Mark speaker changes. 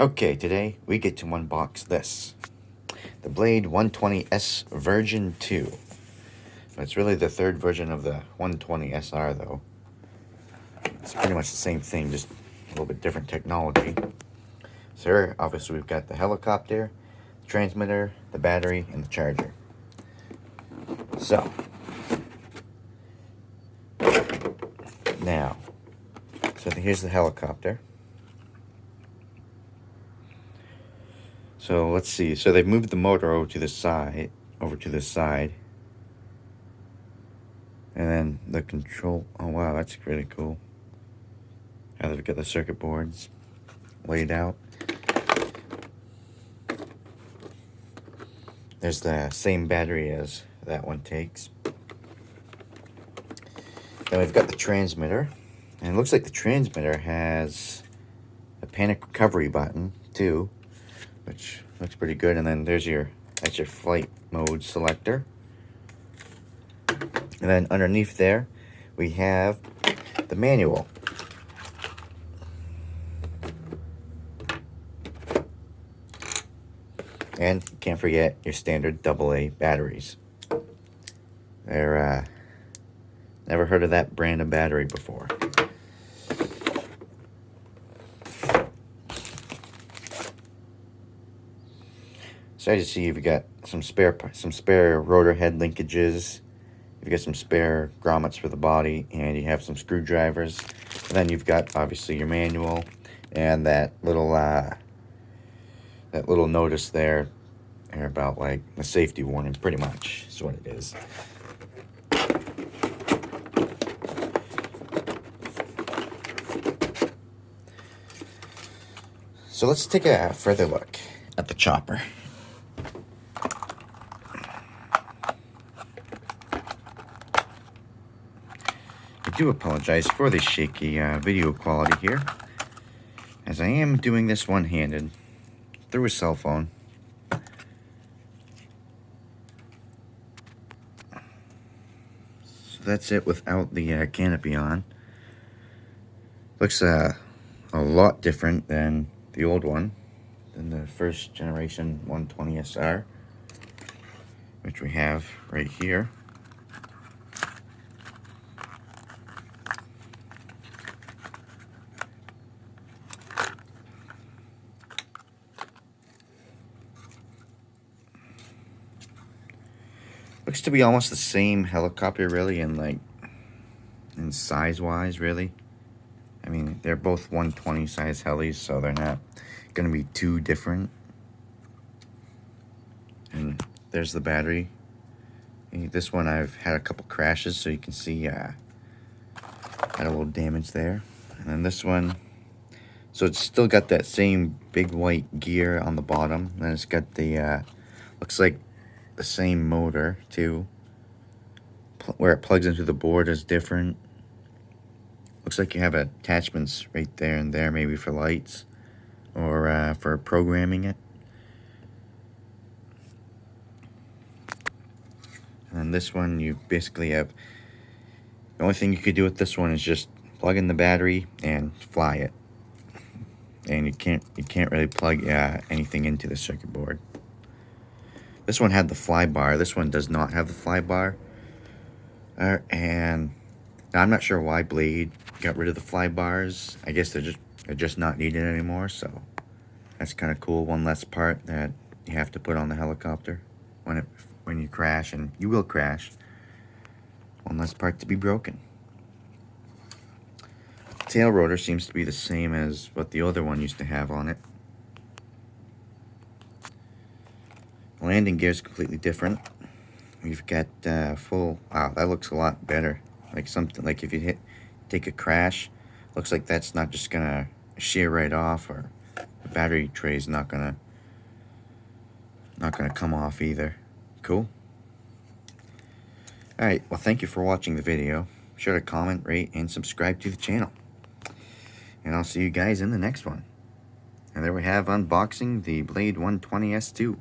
Speaker 1: Okay, today we get to unbox this. The Blade 120S version 2. It's really the third version of the 120 SR though. It's pretty much the same thing, just a little bit different technology. So here, obviously we've got the helicopter, the transmitter, the battery, and the charger. So, now, here's the helicopter. So let's see. So they've moved the motor over to the side, and then the control. Oh wow, that's really cool. How they've got the circuit boards laid out. There's the same battery as that one takes. Then we've got the transmitter, and it looks like the transmitter has a panic recovery button too, which looks pretty good. And then that's your flight mode selector. And then underneath there, we have the manual. And you can't forget your standard AA batteries. They're, never heard of that brand of battery before. So as you see, you've got some spare rotor head linkages. You've got some spare grommets for the body, and you have some screwdrivers. And then you've got obviously your manual and that little notice there about like a safety warning. Pretty much is what it is. So let's take a further look at the chopper. I do apologize for the shaky video quality here, as I am doing this one-handed through a cell phone. So that's it without the canopy on. Looks a lot different than the old one, than the first generation 120 SR, which we have right here. Looks to be almost the same helicopter, really, in size-wise, really. I mean, they're both 120 size helis, so they're not going to be too different. And there's the battery. This one I've had a couple crashes, so you can see had a little damage there. And then this one, so it's still got that same big white gear on the bottom. And it's got the looks like the same motor too. Where it plugs into the board is different. Looks like you have attachments right there and there, maybe for lights or for programming it. And then this one, you basically have, the only thing you could do with this one is just plug in the battery and fly it. And you can't really plug anything into the circuit board. This one had the fly bar. This one does not have the fly bar. And now I'm not sure why Blade got rid of the fly bars. I guess they're just not needed anymore. So that's kind of cool. One less part that you have to put on the helicopter when you crash, and you will crash. One less part to be broken. Tail rotor seems to be the same as what the other one used to have on it. Landing gear is completely different. We've got full. Wow, that looks a lot better. Like something like if you take a crash, looks like that's not just gonna shear right off, or the battery tray is not gonna come off either. Cool. All right. Well, thank you for watching the video. Be sure to comment, rate, and subscribe to the channel. And I'll see you guys in the next one. And there we have unboxing the Blade 120S2.